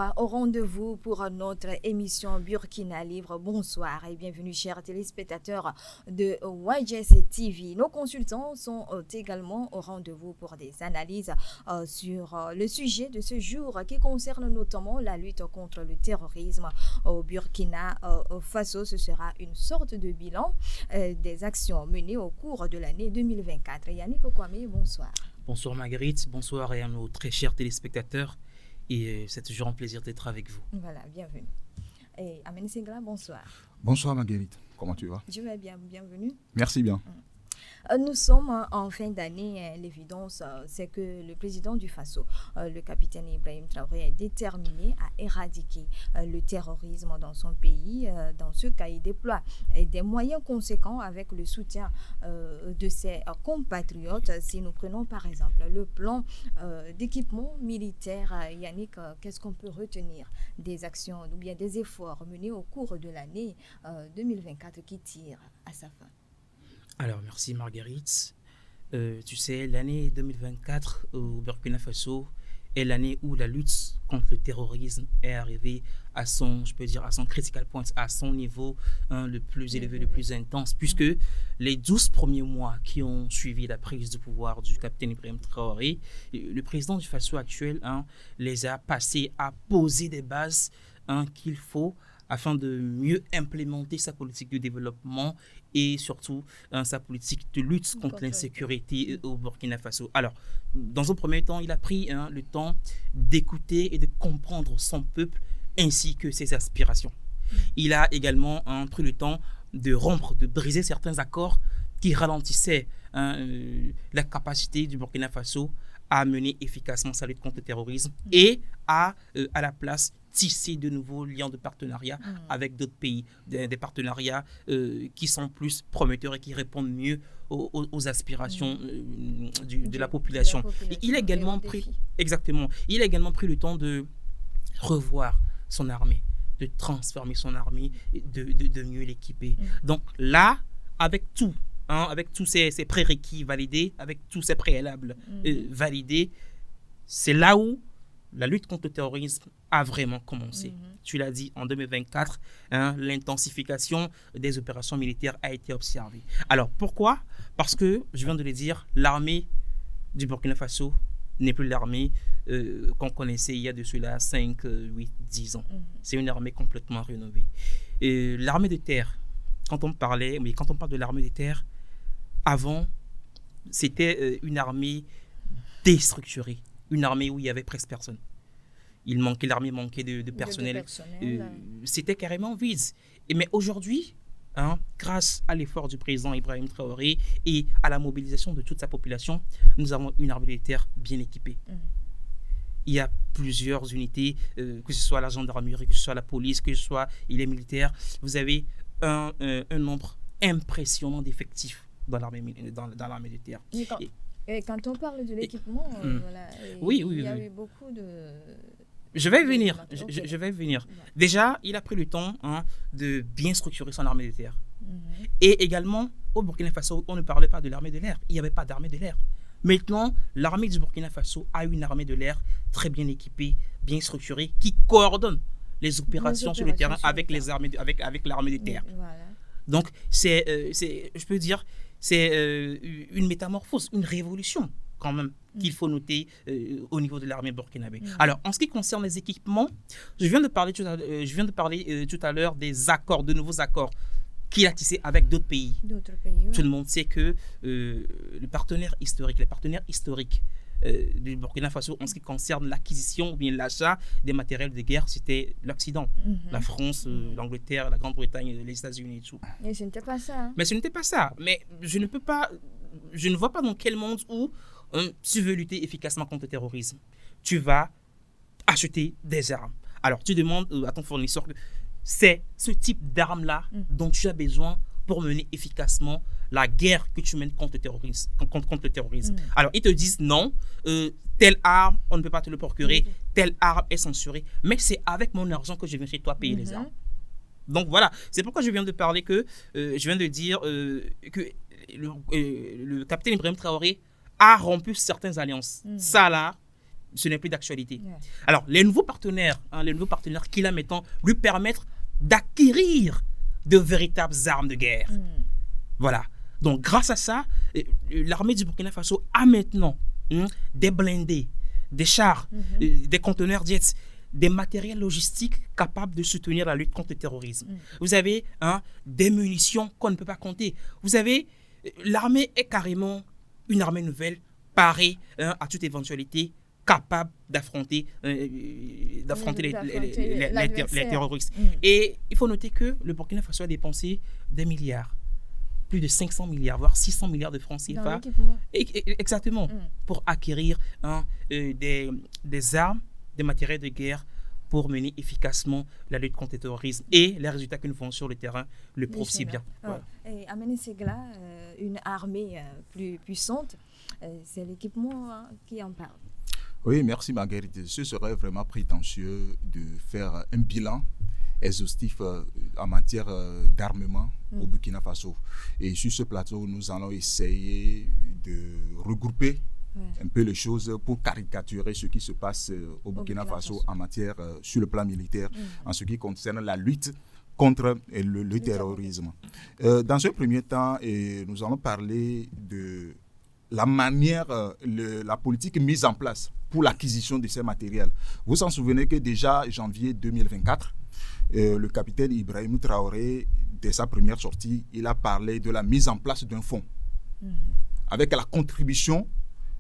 fois au rendez-vous pour notre émission Burkina Livre. Bonsoir et bienvenue chers téléspectateurs de YJC TV. Nos consultants sont également au rendez-vous pour des analyses sur le sujet de ce jour qui concerne notamment la lutte contre le terrorisme au Burkina Faso. Ce sera une sorte de bilan des actions menées au cours de l'année 2024. Yannick Okwame, bonsoir. Bonsoir Marguerite, bonsoir à nos très chers téléspectateurs et c'est toujours un plaisir d'être avec vous. Voilà, bienvenue. Et Amen Singla, bonsoir. Bonsoir Marguerite, comment tu vas? Je vais bien, bienvenue. Merci bien. Nous sommes en fin d'année. L'évidence, c'est que le président du Faso, le capitaine Ibrahim Traoré, est déterminé à éradiquer le terrorisme dans son pays. Dans ce cas, il déploie des moyens conséquents avec le soutien de ses compatriotes. Si nous prenons par exemple le plan d'équipement militaire, Yannick, qu'est-ce qu'on peut retenir des actions ou bien des efforts menés au cours de l'année 2024 qui tirent à sa fin? Alors, merci Marguerite. Tu sais, l'année 2024 au Burkina Faso est l'année où la lutte contre le terrorisme est arrivée à son, je peux dire, à son critical point, à son niveau le plus élevé, le plus intense, puisque les 12 premiers mois qui ont suivi la prise de pouvoir du capitaine Ibrahim Traoré, le président du Faso actuel les a passés à poser des bases qu'il faut afin de mieux implémenter sa politique de développement et surtout sa politique de lutte contre l'insécurité au Burkina Faso. Alors, dans un premier temps, il a pris le temps d'écouter et de comprendre son peuple ainsi que ses aspirations. Il a également pris le temps de rompre, de briser certains accords qui ralentissaient la capacité du Burkina Faso à mener efficacement sa lutte contre le terrorisme et à la place tisser de nouveaux liens de partenariat avec d'autres pays, des partenariats qui sont plus prometteurs et qui répondent mieux aux aspirations de la population. Il a également pris, exactement, il a également pris le temps de revoir son armée, de transformer son armée, de mieux l'équiper. Donc là, avec tout, avec tous ces prérequis validés, avec tous ces préalables validés, c'est là où la lutte contre le terrorisme a vraiment commencé. Tu l'as dit, en 2024, l'intensification des opérations militaires a été observée. Alors, pourquoi? Parce que, je viens de le dire, l'armée du Burkina Faso n'est plus l'armée qu'on connaissait il y a de cela 5, 8, 10 ans. C'est une armée complètement rénovée. L'armée de terre, quand on parle de l'armée de terre, avant, c'était une armée déstructurée. Une armée où il y avait presque personne. L'armée manquait de personnel. C'était carrément vide. Mais aujourd'hui, grâce à l'effort du président Ibrahim Traoré et à la mobilisation de toute sa population, nous avons une armée militaire bien équipée. Il y a plusieurs unités, que ce soit la gendarmerie, que ce soit la police, que ce soit les militaires. Vous avez un nombre impressionnant d'effectifs dans l'armée de terre. Et quand on parle de l'équipement, il y a eu beaucoup de... Je vais y venir. Déjà, il a pris le temps de bien structurer son armée de terre. Et également, au Burkina Faso, on ne parlait pas de l'armée de l'air. Il n'y avait pas d'armée de l'air. Maintenant, l'armée du Burkina Faso a une armée de l'air très bien équipée, bien structurée, qui coordonne les opérations sur le terrain avec l'armée de terre. Voilà. Donc, je peux dire, c'est une métamorphose, une révolution quand même qu'il faut noter au niveau de l'armée burkinabé. Alors, en ce qui concerne les équipements, je viens de parler tout à l'heure des accords, de nouveaux accords qu'il a tissés avec d'autres pays. Tout le monde sait que les partenaires historiques du Burkina Faso en ce qui concerne l'acquisition ou bien l'achat des matériels de guerre, c'était l'Occident. La France, l'Angleterre, la Grande-Bretagne, les États-Unis et tout. Et ce n'était pas ça. Mais ce n'était pas ça. Mais je ne vois pas dans quel monde où tu veux lutter efficacement contre le terrorisme. Tu vas acheter des armes. Alors, tu demandes à ton fournisseur que c'est ce type d'armes-là dont tu as besoin pour mener efficacement la guerre que tu mènes contre le terrorisme. Alors, ils te disent non, telle arme, on ne peut pas te le procurer, telle arme est censurée, mais c'est avec mon argent que je viens chez toi payer les armes. Donc voilà, c'est pourquoi je viens de parler je viens de dire que le capitaine Ibrahim Traoré a rompu certaines alliances. Ça là, ce n'est plus d'actualité. Ouais. Alors, les nouveaux partenaires qu'il a maintenant lui permettent d'acquérir de véritables armes de guerre. Voilà. Donc, grâce à ça, l'armée du Burkina Faso a maintenant des blindés, des chars, des conteneurs jets, des matériels logistiques capables de soutenir la lutte contre le terrorisme. Vous avez des munitions qu'on ne peut pas compter. Vous avez, l'armée est carrément une armée nouvelle, parée à toute éventualité, capable d'affronter les terroristes. Et il faut noter que le Burkina Faso a dépensé des milliards, plus de 500 milliards, voire 600 milliards de francs CFA. Exactement, pour acquérir des armes, des matériels de guerre pour mener efficacement la lutte contre le terrorisme. Et les résultats que nous voyons sur le terrain le prouvent si bien. Voilà. Et amener Segla, une armée plus puissante, c'est l'équipement qui en parle. Oui, merci Marguerite. Ce serait vraiment prétentieux de faire un bilan exhaustif en matière d'armement au Burkina Faso. Et sur ce plateau, nous allons essayer de regrouper un peu les choses pour caricaturer ce qui se passe au Burkina Faso en matière, sur le plan militaire, en ce qui concerne la lutte contre le terrorisme. Dans ce premier temps, nous allons parler de la manière, la politique mise en place pour l'acquisition de ces matériels. Vous vous en souvenez que déjà janvier 2024, le capitaine Ibrahim Traoré, dès sa première sortie, il a parlé de la mise en place d'un fonds avec la contribution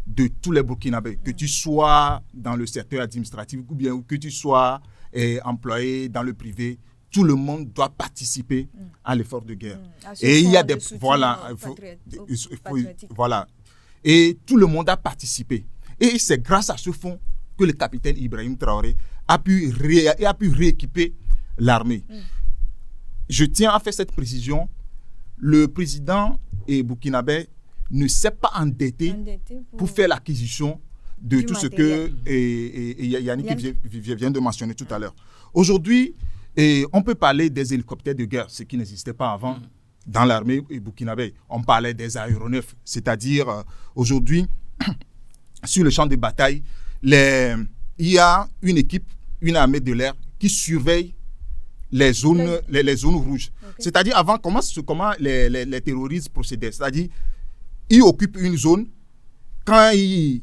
de tous les Burkinabés, que tu sois dans le secteur administratif ou bien que tu sois employé dans le privé, tout le monde doit participer à l'effort de guerre. Et il y a des voilà. Et tout le monde a participé. Et c'est grâce à ce fonds que le capitaine Ibrahim Traoré a pu rééquiper l'armée. Je tiens à faire cette précision. Le président burkinabé ne s'est pas endetté pour faire l'acquisition de tout matériel. Ce que Yannick vient de mentionner tout à l'heure. Aujourd'hui, on peut parler des hélicoptères de guerre, ce qui n'existait pas avant dans l'armée burkinabé. On parlait des aéronefs, c'est-à-dire aujourd'hui, sur le champ de bataille, il y a une équipe, une armée de l'air qui surveille les zones rouges. Okay. C'est-à-dire, avant, comment les terroristes procédaient? C'est-à-dire, ils occupent une zone, quand ils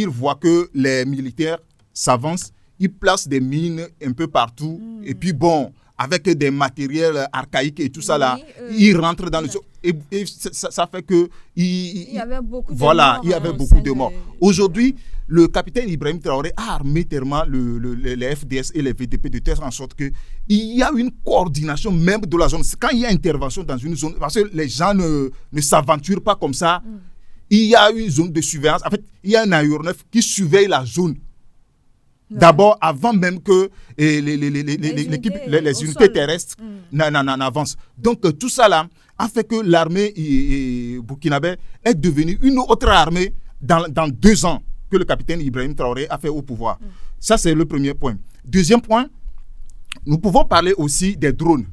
voient que les militaires s'avancent, ils placent des mines un peu partout, et puis bon, avec des matériels archaïques et tout ça là, ils rentrent dans le zone. Et ça fait que il y avait beaucoup de morts. Aujourd'hui, le capitaine Ibrahim Traoré a armé tellement les FDS et les VDP de telle en sorte qu'il y a une coordination même de la zone. Quand il y a intervention dans une zone, parce que les gens ne s'aventurent pas comme ça, il y a une zone de surveillance. En fait, il y a un aéronef qui surveille la zone. D'abord, avant même que les unités terrestres n'avancent. Donc, tout ça là a fait que l'armée burkinabé est devenue une autre armée dans 2 ans que le capitaine Ibrahim Traoré a fait au pouvoir. Ça, c'est le premier point. Deuxième point, nous pouvons parler aussi des drones.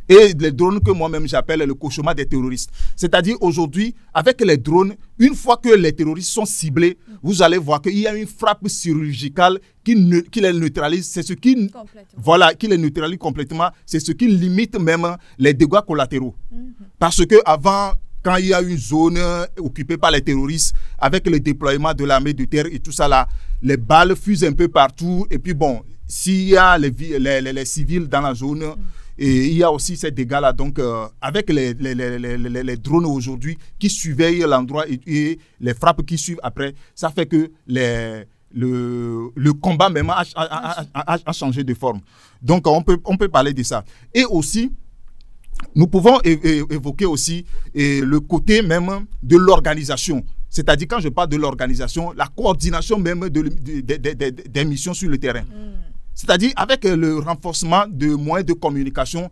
Et les drones que moi-même j'appelle le cauchemar des terroristes. C'est-à-dire aujourd'hui, avec les drones, une fois que les terroristes sont ciblés, vous allez voir qu'il y a une frappe chirurgicale qui les neutralise. C'est ce qui les neutralise complètement. C'est ce qui limite même les dégâts collatéraux. Parce que avant, quand il y a une zone occupée par les terroristes, avec le déploiement de l'armée de terre et tout ça là, les balles fusent un peu partout. Et puis bon, s'il y a les civils dans la zone, et il y a aussi ces dégâts-là. Donc, avec les drones aujourd'hui qui surveillent l'endroit et les frappes qui suivent après, ça fait que le combat même a changé de forme. Donc, on peut parler de ça. Et aussi, nous pouvons évoquer aussi le côté même de l'organisation. C'est-à-dire, quand je parle de l'organisation, la coordination même des missions sur le terrain. C'est-à-dire, avec le renforcement de moyens de communication,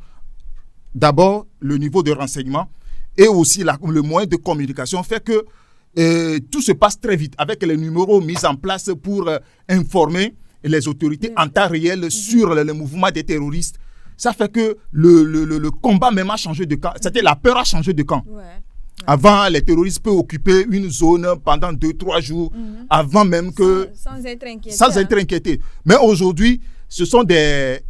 d'abord, le niveau de renseignement et aussi le moyen de communication fait que tout se passe très vite avec les numéros mis en place pour informer les autorités en temps réel sur le mouvement des terroristes. Ça fait que le combat même a changé de camp. C'était la peur a changé de camp. Avant, les terroristes peuvent occuper une zone pendant 2-3 jours, avant même que... Sans être inquiété. Sans être inquiété. Mais aujourd'hui, ce sont des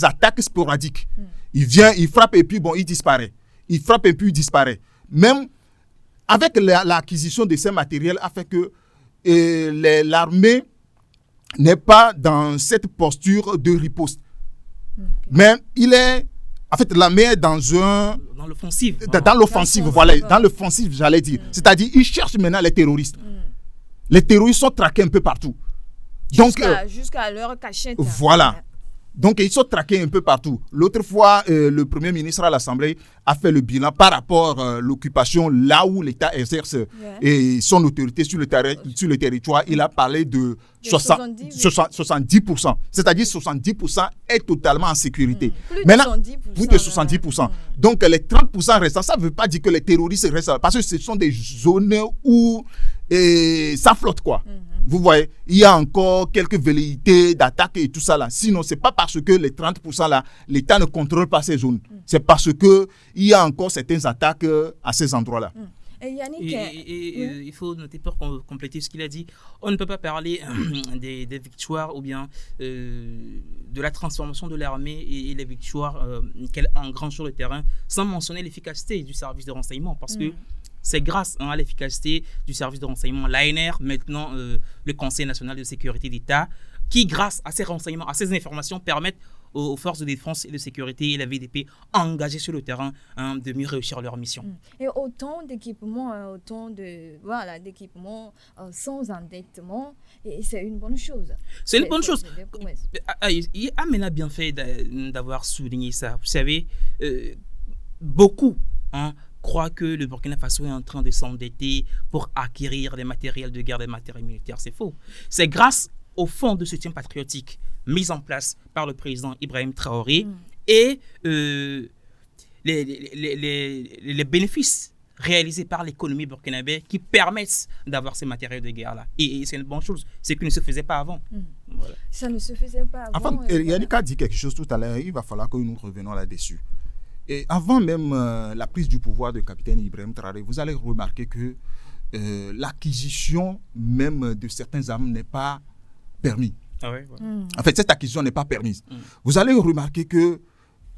attaques sporadiques. Il vient, il frappe et puis bon, il disparaît. Il frappe et puis il disparaît. Même avec l'acquisition de ces matériels, a fait que l'armée n'est pas dans cette posture de riposte. Mais l'armée est dans l'offensive. Dans l'offensive, voilà. Dans l'offensive, j'allais dire. C'est-à-dire, ils cherchent maintenant les terroristes. Les terroristes sont traqués un peu partout. Jusqu'à leur cachette. Voilà. Donc, ils sont traqués un peu partout. L'autre fois, le Premier ministre à l'Assemblée a fait le bilan par rapport à l'occupation là où l'État exerce et son autorité sur le territoire. Il a parlé de 70%. C'est-à-dire 70% est totalement en sécurité. Maintenant, plus de 70%. Donc, les 30% restants, ça ne veut pas dire que les terroristes restent parce que ce sont des zones où ça flotte, quoi. Vous voyez, il y a encore quelques velléités d'attaque et tout ça là. Sinon, ce n'est pas parce que les 30% là, l'État ne contrôle pas ces zones. C'est parce qu'il y a encore certaines attaques à ces endroits-là. Et Yannick, il faut noter pour compléter ce qu'il a dit. On ne peut pas parler des victoires ou bien de la transformation de l'armée et les victoires qu'elle engrange sur le terrain sans mentionner l'efficacité du service de renseignement parce que c'est grâce à l'efficacité du service de renseignement, l'ANR, maintenant le Conseil national de sécurité d'État, qui grâce à ces renseignements, à ces informations, permettent aux forces de défense et de sécurité et la VDP engagées sur le terrain de mieux réussir leur mission. Et autant d'équipements, d'équipements sans endettement, et c'est une bonne chose. C'est une bonne chose. Amena a bien fait d'avoir souligné ça. Vous savez, beaucoup croient que le Burkina Faso est en train de s'endetter pour acquérir des matériels de guerre, des matériels militaires. C'est faux. C'est grâce au fonds de soutien patriotique mis en place par le président Ibrahim Traoré et les bénéfices réalisés par l'économie burkinabé qui permettent d'avoir ces matériels de guerre-là. Et c'est une bonne chose. C'est ce qui ne se faisait pas avant. Voilà. Ça ne se faisait pas avant. Enfin, Yannick a dit quelque chose tout à l'heure. Il va falloir que nous revenons là-dessus. Et avant même la prise du pouvoir du capitaine Ibrahim Traoré, vous allez remarquer que l'acquisition même de certaines armes n'est pas permise. Ah ouais. En fait, cette acquisition n'est pas permise. Vous allez remarquer que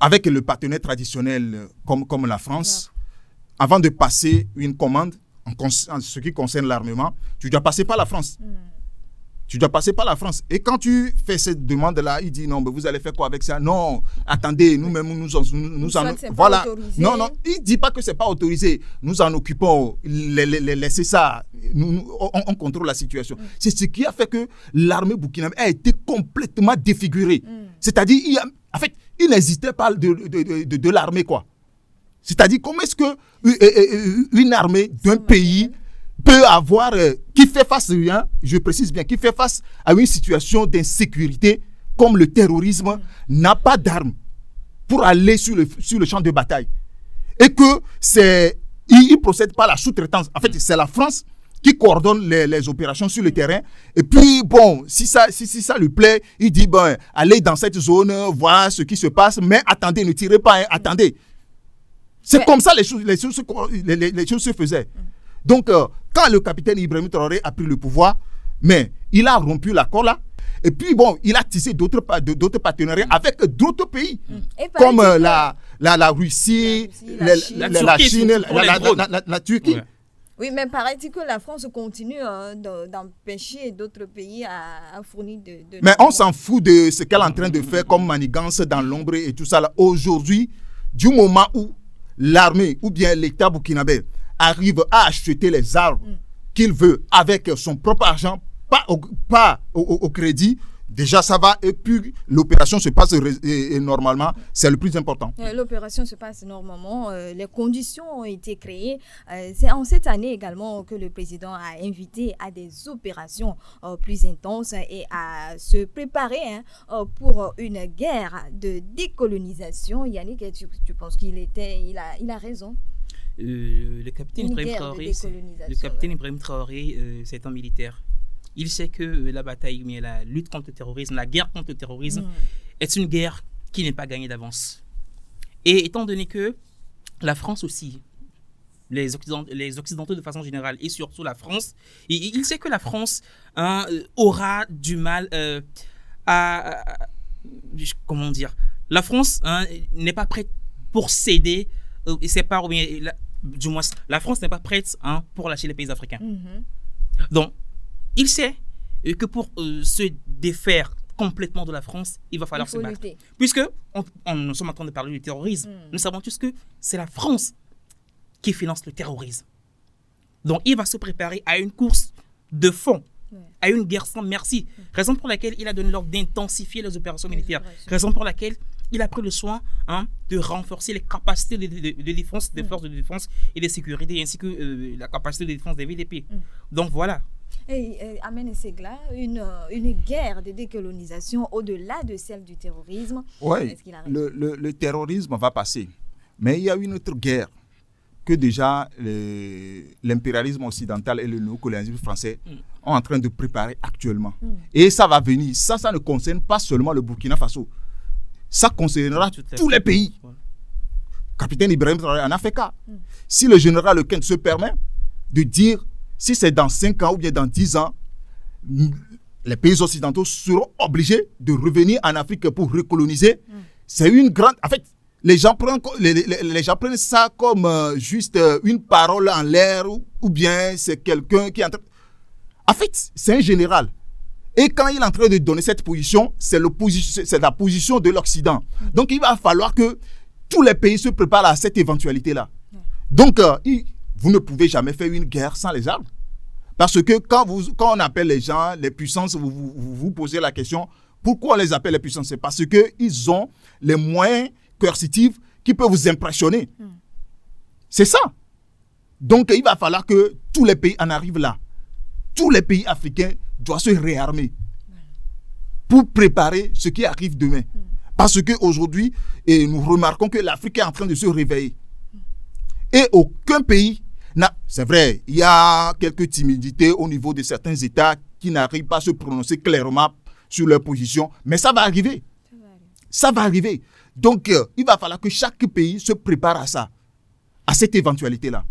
avec le partenaire traditionnel comme la France, avant de passer une commande en ce qui concerne l'armement, tu dois passer par la France. Tu dois passer par la France. Et quand tu fais cette demande-là, il dit non, mais vous allez faire quoi avec ça? Non, attendez, nous-mêmes, nous en voilà. Non, il ne dit pas que ce n'est pas autorisé. Nous en occupons, laissez ça. On contrôle la situation. C'est ce qui a fait que l'armée burkinabé a été complètement défigurée. C'est-à-dire, il n'hésitait pas de l'armée, quoi. C'est-à-dire, comment est-ce qu'une armée d'un pays peut avoir, qui fait face, je précise bien, qui fait face à une situation d'insécurité comme le terrorisme, n'a pas d'armes pour aller sur le champ de bataille. Et que il procède par la sous-traitance. En fait, c'est la France qui coordonne les opérations sur le terrain. Et puis, bon, si ça lui plaît, il dit, bon, allez dans cette zone, voir ce qui se passe, mais attendez, ne tirez pas, attendez. C'est comme ça les choses se faisaient. Donc, quand le capitaine Ibrahim Traoré a pris le pouvoir, mais il a rompu l'accord là, et puis bon, il a tissé d'autres partenariats avec d'autres pays, comme la Russie, la Chine, la Turquie. Ouais. Oui, mais paraît-il que la France continue d'empêcher d'autres pays à fournir de mais on s'en fout de ce qu'elle est en train de faire comme manigance dans l'ombre et tout ça là. Aujourd'hui, du moment où l'armée ou bien l'État burkinabé arrive à acheter les armes qu'il veut avec son propre argent, pas au crédit, déjà ça va et puis l'opération se passe normalement, c'est le plus important. L'opération se passe normalement, les conditions ont été créées. C'est en cette année également que le président a invité à des opérations plus intenses et à se préparer pour une guerre de décolonisation. Yannick, tu penses qu'il a raison? Le capitaine Ibrahim Traoré, c'est un militaire. Il sait que la bataille, mais la lutte contre le terrorisme, la guerre contre le terrorisme, est une guerre qui n'est pas gagnée d'avance. Et étant donné que la France aussi les Occidentaux de façon générale et surtout la France, il sait que la France aura du mal comment dire, la France n'est pas prête pour céder, c'est pas, du moins, la France n'est pas prête pour lâcher les pays africains. Donc, il sait que pour se défaire complètement de la France, il va falloir se battre. Puisque nous sommes en train de parler du terrorisme, nous savons tous que c'est la France qui finance le terrorisme. Donc, il va se préparer à une course de fond, à une guerre sans merci. Raison pour laquelle il a donné l'ordre d'intensifier les opérations militaires. Raison pour laquelle il a pris le soin de renforcer les capacités de défense des forces de défense et de sécurité, ainsi que la capacité de défense des VDP. Donc, voilà. Et Ahmed Segla, une guerre de décolonisation au-delà de celle du terrorisme. Oui, le terrorisme va passer. Mais il y a une autre guerre que déjà l'impérialisme occidental et le néocolonialisme français sont en train de préparer actuellement. Et ça va venir. Ça ne concerne pas seulement le Burkina Faso. Ça concernera tous les pays. Capitaine Ibrahim Traoré en a fait cas. Si le général Lequesne se permet de dire, si c'est dans 5 ans ou bien dans 10 ans, les pays occidentaux seront obligés de revenir en Afrique pour recoloniser, c'est une grande... En fait, les gens prennent ça comme juste une parole en l'air ou bien c'est quelqu'un qui est en train... En fait, c'est un général. Et quand il est en train de donner cette position, c'est la position de l'Occident. Donc, il va falloir que tous les pays se préparent à cette éventualité-là. Donc, vous ne pouvez jamais faire une guerre sans les armes. Parce que quand on appelle les gens, les puissances, vous posez la question, pourquoi on les appelle les puissances? C'est parce qu'ils ont les moyens coercitifs qui peuvent vous impressionner. C'est ça. Donc, il va falloir que tous les pays en arrivent là. Tous les pays africains doivent se réarmer pour préparer ce qui arrive demain. Parce qu'aujourd'hui, nous remarquons que l'Afrique est en train de se réveiller. Et aucun pays n'a... C'est vrai, il y a quelques timidités au niveau de certains États qui n'arrivent pas à se prononcer clairement sur leur position, mais ça va arriver. Ça va arriver. Donc, il va falloir que chaque pays se prépare à ça, à cette éventualité-là.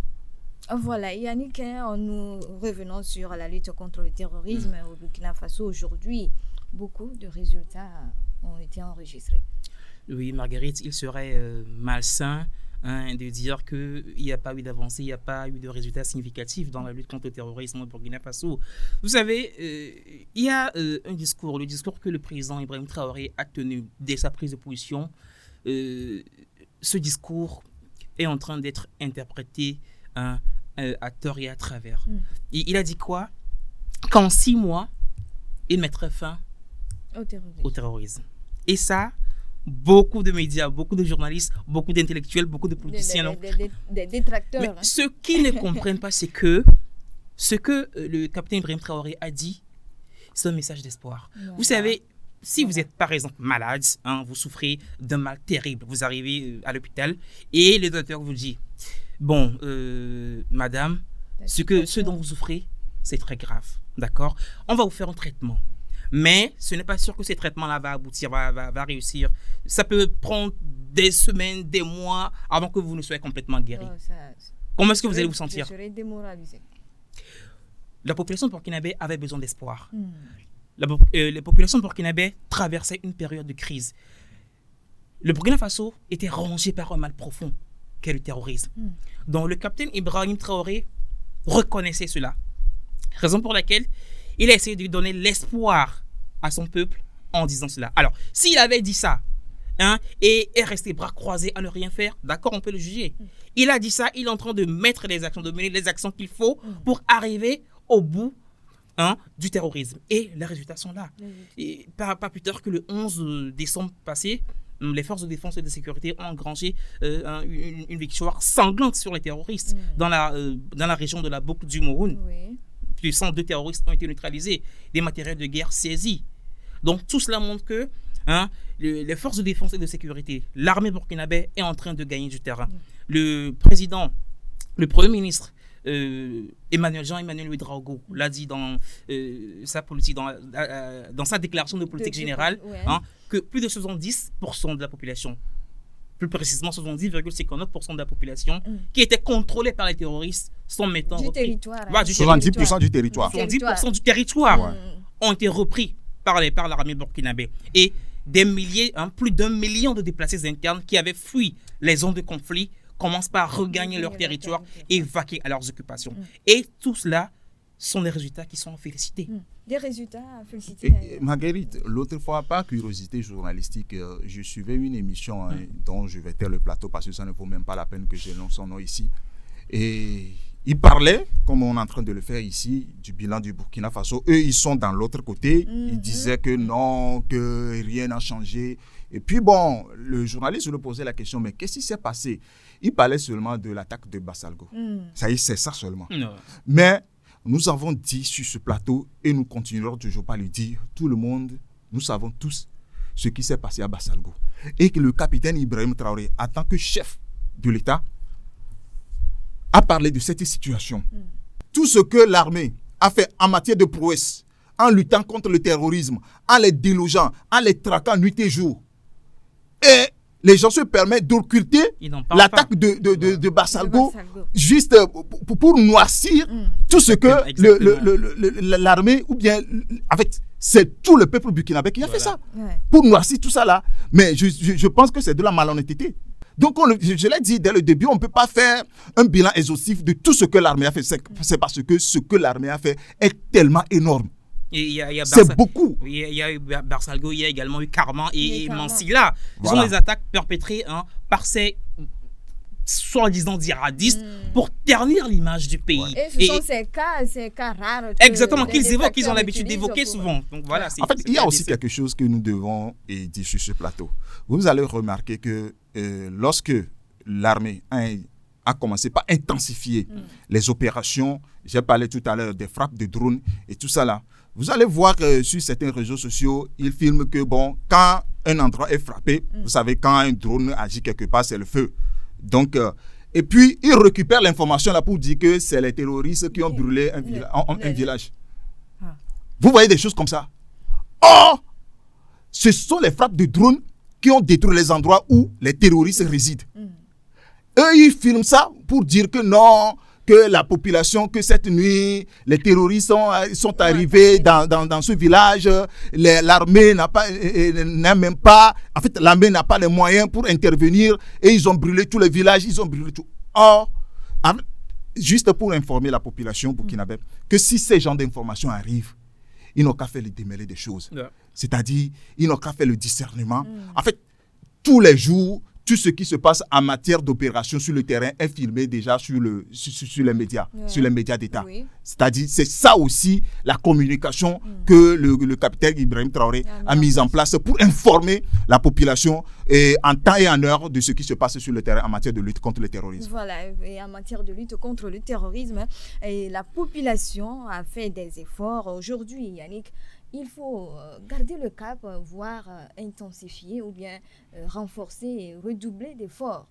Voilà, Yannick, nous revenons sur la lutte contre le terrorisme au Burkina Faso. Aujourd'hui, beaucoup de résultats ont été enregistrés. Oui, Marguerite, il serait malsain de dire qu'il n'y a pas eu d'avancée, il n'y a pas eu de résultats significatifs dans la lutte contre le terrorisme au Burkina Faso. Vous savez, il y a un discours, le discours que le président Ibrahim Traoré a tenu dès sa prise de position. Ce discours est en train d'être interprété à tort et à travers. Il a dit quoi? Qu'en 6 mois, il mettrait fin au terrorisme. Et ça, beaucoup de médias, beaucoup de journalistes, beaucoup d'intellectuels, beaucoup de politiciens. Des détracteurs. Mais ce qu'ils ne comprennent pas, c'est que ce que le capitaine Ibrahim Traoré a dit, c'est un message d'espoir. Vous savez, si vous êtes par exemple malade, vous souffrez d'un mal terrible, vous arrivez à l'hôpital et le docteur vous dit, bon, madame, ce dont vous souffrez, c'est très grave, d'accord? On va vous faire un traitement. Mais ce n'est pas sûr que ce traitement-là va aboutir, va réussir. Ça peut prendre des semaines, des mois avant que vous ne soyez complètement guéri. Comment est-ce que vous allez vous sentir? Je serai démoralisé. La population burkinabé avait besoin d'espoir. Les populations burkinabé traversaient une période de crise. Le Burkina Faso était rongé par un mal profond, qu'est le terrorisme. Donc le capitaine Ibrahim Traoré reconnaissait cela. Raison pour laquelle il a essayé de donner l'espoir à son peuple en disant cela. Alors, s'il avait dit ça et est resté bras croisés à ne rien faire, d'accord, on peut le juger. Il a dit ça, il est en train de mettre les actions, de mener les actions qu'il faut pour arriver au bout du terrorisme. Et les résultats sont là. Et pas plus tard que le 11 décembre passé, les forces de défense et de sécurité ont engrangé une victoire sanglante sur les terroristes dans la région de la boucle du Mouroun. Plus de 102 terroristes ont été neutralisés, des matériels de guerre saisis. Donc tout cela montre que les forces de défense et de sécurité, l'armée burkinabé est en train de gagner du terrain. Le président, le premier ministre Jean-Emmanuel Ouedraogo l'a dit dans sa politique, dans sa déclaration de politique générale, que plus de 70% de la population plus précisément 70,59% de la population, qui était contrôlée par les terroristes, sont maintenant du repris. territoire. Voilà, du 70% du territoire. 70% du territoire Ouais. ont été repris par l'armée burkinabé. Et des milliers, plus d'1 million de déplacés internes qui avaient fui les zones de conflit commencent par regagner leur territoire et vaquer à leurs occupations. Et tout cela sont des résultats qui sont félicités. Des résultats à féliciter. Marguerite, l'autre fois, par curiosité journalistique, je suivais une émission dont je vais taire le plateau parce que ça ne vaut même pas la peine que je lance son nom ici. Et il parlait, comme on est en train de le faire ici, du bilan du Burkina Faso. Eux, ils sont dans l'autre côté. Ils disaient que non, que rien n'a changé. Et puis bon, le journaliste lui posait la question, mais qu'est-ce qui s'est passé? Il parlait seulement de l'attaque de Bassalgo. Ça y est, c'est ça seulement. Non. Mais nous avons dit sur ce plateau, et nous continuerons toujours pas le dire, tout le monde, nous savons tous ce qui s'est passé à Bassalgo. Et que le capitaine Ibrahim Traoré, en tant que chef de l'État, a parlé de cette situation. Tout ce que l'armée a fait en matière de prouesse, en luttant contre le terrorisme, en les délogeant, en les traquant nuit et jour. Et les gens se permettent d'occulter l'attaque de Bassalgo juste pour noircir tout ce que l'armée, ou bien, en fait, c'est tout le peuple burkinabé qui a fait ça. Pour noircir tout ça là. Mais je pense que c'est de la malhonnêteté. Donc, je l'ai dit dès le début, on ne peut pas faire un bilan exhaustif de tout ce que l'armée a fait. C'est parce que ce que l'armée a fait est tellement énorme. C'est beaucoup. Il y a eu Bassalgo, il y a également eu Karman et Mansilla. Ce sont des attaques perpétrées par ces soi-disant djihadistes pour ternir l'image du pays. Et ce sont ces cas rares. Exactement, qu'ils évoquent, qu'ils ont l'habitude d'évoquer souvent. Donc, voilà, en fait, il y a aussi quelque chose que nous devons dire sur ce plateau. Vous allez remarquer que lorsque l'armée a commencé par intensifier les opérations, j'ai parlé tout à l'heure des frappes de drones et tout ça là, vous allez voir sur certains réseaux sociaux, ils filment que bon, quand un endroit est frappé, vous savez, quand un drone agit quelque part, c'est le feu. Donc, et puis, ils récupèrent l'information là pour dire que c'est les terroristes qui ont brûlé un village. Vous voyez des choses comme ça. Or, ce sont les frappes de drones qui ont détruit les endroits où les terroristes résident. Eux, ils filment ça pour dire que non, que la population, que cette nuit, les terroristes sont arrivés dans ce village, l'armée n'a même pas, en fait, l'armée n'a pas les moyens pour intervenir et ils ont brûlé tous les villages, ils ont brûlé tout. Or, juste pour informer la population burkinabé que si ces genres d'informations arrivent, ils n'ont qu'à faire le démêler des choses. C'est-à-dire, ils n'ont qu'à faire le discernement. En fait, tous les jours, tout ce qui se passe en matière d'opération sur le terrain est filmé déjà sur les médias, sur les médias d'État. C'est-à-dire, c'est ça aussi la communication que le capitaine Ibrahim Traoré a mise en place pour informer la population en temps et en heure de ce qui se passe sur le terrain en matière de lutte contre le terrorisme. Voilà, et en matière de lutte contre le terrorisme, et la population a fait des efforts. Aujourd'hui, Yannick, il faut garder le cap, voire intensifier ou bien renforcer et redoubler d'efforts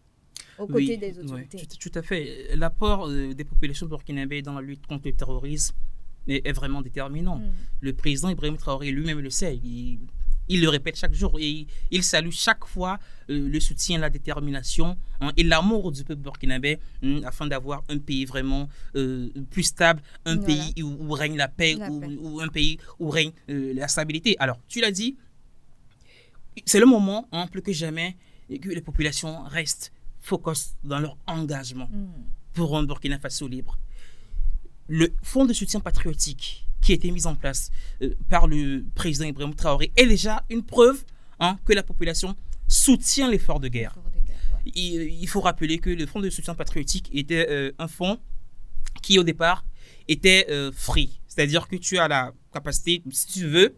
aux côtés des autorités. Oui, tout à fait. L'apport des populations burkinabées dans la lutte contre le terrorisme est vraiment déterminant. Le président Ibrahim Traoré lui-même le sait. Il le répète chaque jour et il salue chaque fois le soutien, la détermination et l'amour du peuple burkinabé afin d'avoir un pays vraiment plus stable, un pays où règne la paix, ou un pays où règne la stabilité. Alors, tu l'as dit, c'est le moment, plus que jamais, que les populations restent focus dans leur engagement pour un Burkina Faso libre. Le fonds de soutien patriotique qui a été mis en place par le président Ibrahim Traoré est déjà une preuve que la population soutient l'effort de guerre. Il faut rappeler que le fonds de soutien patriotique était un fonds qui au départ était free, c'est-à-dire que tu as la capacité, si tu veux,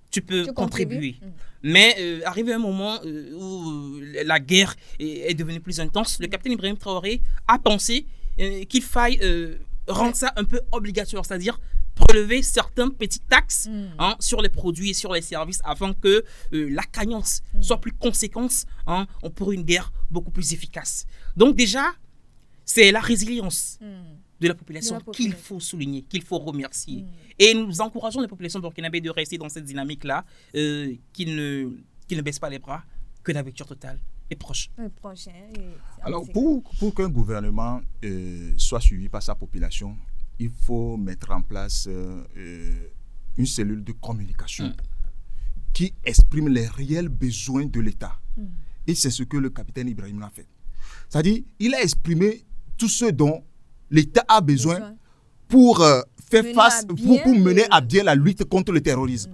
tu peux contribuer. Mais arrivé un moment où la guerre est devenue plus intense, le capitaine Ibrahim Traoré a pensé qu'il faille rendre ça un peu obligatoire, c'est-à-dire prélever certaines petites taxes sur les produits et sur les services afin que la gagnance soit plus conséquente pour une guerre beaucoup plus efficace. Donc déjà, c'est la résilience de la population qu'il faut souligner, qu'il faut remercier. Et nous encourageons les populations burkinabées de rester dans cette dynamique-là, qu'ils ne baissent pas les bras, que la victoire totale est proche. Prochain. Alors, pour qu'un gouvernement soit suivi par sa population, il faut mettre en place une cellule de communication qui exprime les réels besoins de l'État. Et c'est ce que le capitaine Ibrahim a fait. C'est-à-dire, il a exprimé tout ce dont l'État a besoin pour faire face, pour mener à bien la lutte contre le terrorisme.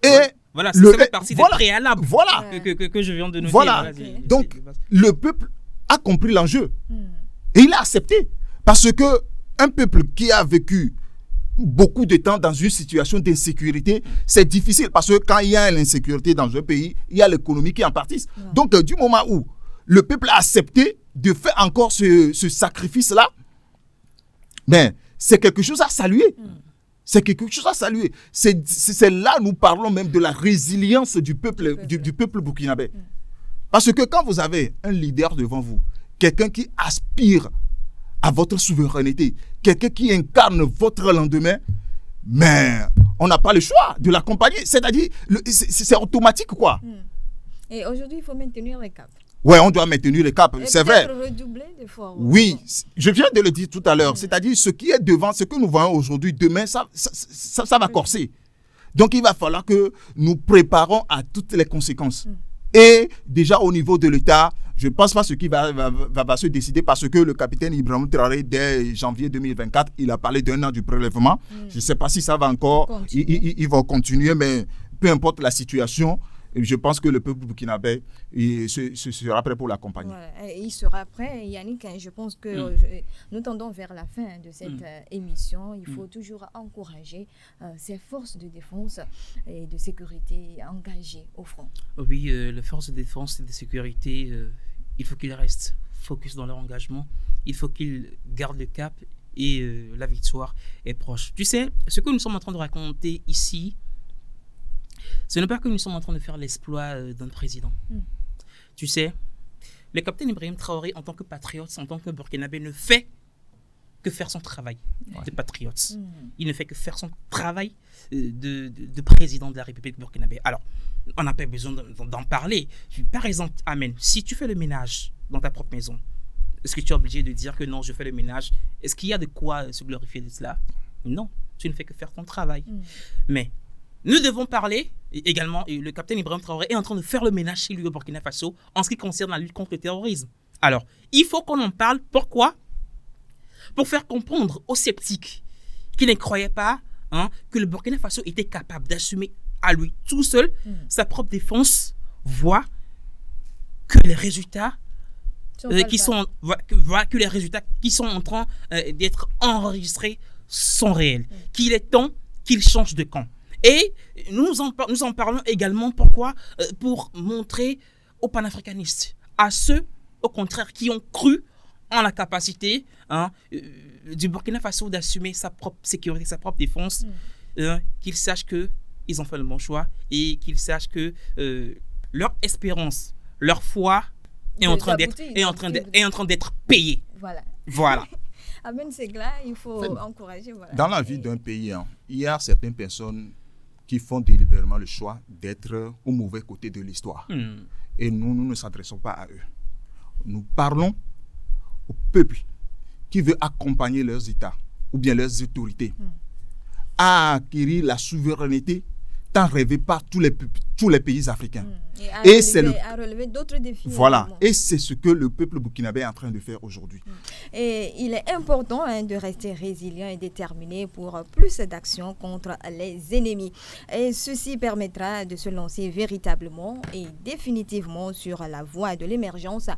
Et voilà, ça fait partie des préalables que je viens de noter. Voilà. Donc, le peuple a compris l'enjeu. Et il a accepté. Parce que un peuple qui a vécu beaucoup de temps dans une situation d'insécurité, c'est difficile. Parce que quand il y a l'insécurité dans un pays, il y a l'économie qui en participe. Donc, du moment où le peuple a accepté de faire encore ce sacrifice-là, ben, c'est quelque chose à saluer. C'est quelque chose à saluer. C'est là nous parlons même de la résilience du peuple burkinabé. Parce que quand vous avez un leader devant vous, quelqu'un qui aspire à votre souveraineté, quelqu'un qui incarne votre lendemain, mais on n'a pas le choix de l'accompagner. C'est-à-dire, c'est automatique, quoi. Et aujourd'hui, il faut maintenir le cap. Oui, on doit maintenir le cap, c'est vrai. Redoubler d'efforts. Oui, je viens de le dire tout à l'heure. C'est-à-dire, ce qui est devant, ce que nous voyons aujourd'hui, demain, ça va corser. Donc, il va falloir que nous préparons à toutes les conséquences. Et déjà, au niveau de l'État, je ne pense pas ce qui va se décider parce que le capitaine Ibrahim Traoré, dès janvier 2024, il a parlé d'un an du prélèvement. Je ne sais pas si ça va encore, il va continuer, mais peu importe la situation, je pense que le peuple burkinabé sera prêt pour l'accompagner. Ouais, il sera prêt, Yannick. Je pense que nous tendons vers la fin de cette émission. Il faut toujours encourager ces forces de défense et de sécurité engagées au front. Oui, les forces de défense et de sécurité, il faut qu'ils restent focus dans leur engagement. Il faut qu'ils gardent le cap et la victoire est proche. Tu sais, ce que nous sommes en train de raconter ici, ce n'est pas que nous sommes en train de faire l'exploit d'un président. Tu sais, le capitaine Ibrahim Traoré, en tant que patriote, en tant que burkinabé, ne fait que faire son travail de patriote. Il ne fait que faire son travail de président de la République burkinabé. Alors, on n'a pas besoin d'en parler. Par exemple, Amen, si tu fais le ménage dans ta propre maison, est-ce que tu es obligé de dire que non, je fais le ménage? Est-ce qu'il y a de quoi se glorifier de cela? Non, tu ne fais que faire ton travail. Mais nous devons parler également, et le capitaine Ibrahim Traoré est en train de faire le ménage chez lui au Burkina Faso en ce qui concerne la lutte contre le terrorisme. Alors, il faut qu'on en parle. Pourquoi? Pour faire comprendre aux sceptiques qui ne croyaient pas que le Burkina Faso était capable d'assumer à lui tout seul sa propre défense, voit que les résultats que les résultats qui sont en train d'être enregistrés sont réels. Qu'il est temps qu'il change de camp. Et nous en parlons également pourquoi pour montrer aux panafricanistes, à ceux au contraire qui ont cru en la capacité du Burkina Faso d'assumer sa propre sécurité, sa propre défense, qu'ils sachent qu'ils ont fait le bon choix et qu'ils sachent que leur espérance, leur foi est en train d'être payée. Voilà. Amen Segla, il faut encourager. Voilà. Dans la vie d'un pays, il y a certaines personnes qui font délibérément le choix d'être au mauvais côté de l'histoire. Et nous ne nous adressons pas à eux. Nous parlons au peuple qui veut accompagner leurs États ou bien leurs autorités à acquérir la souveraineté tant rêvée par tous les pays africains. À relever d'autres défis. Voilà, et c'est ce que le peuple burkinabé est en train de faire aujourd'hui. Et il est important de rester résilient et déterminé pour plus d'actions contre les ennemis. Et ceci permettra de se lancer véritablement et définitivement sur la voie de l'émergence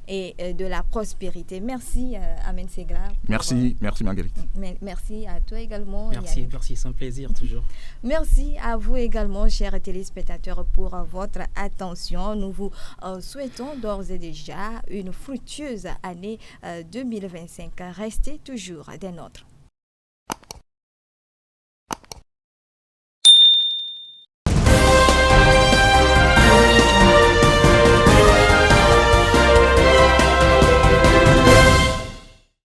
et de la prospérité. Merci Amen Segla. Merci Marguerite. Merci à toi également. Merci, c'est un plaisir toujours. Merci à vous également, chers téléspectateurs, pour votre attention. Nous vous souhaitons d'ores et déjà une fructueuse année 2025. Restez toujours des nôtres.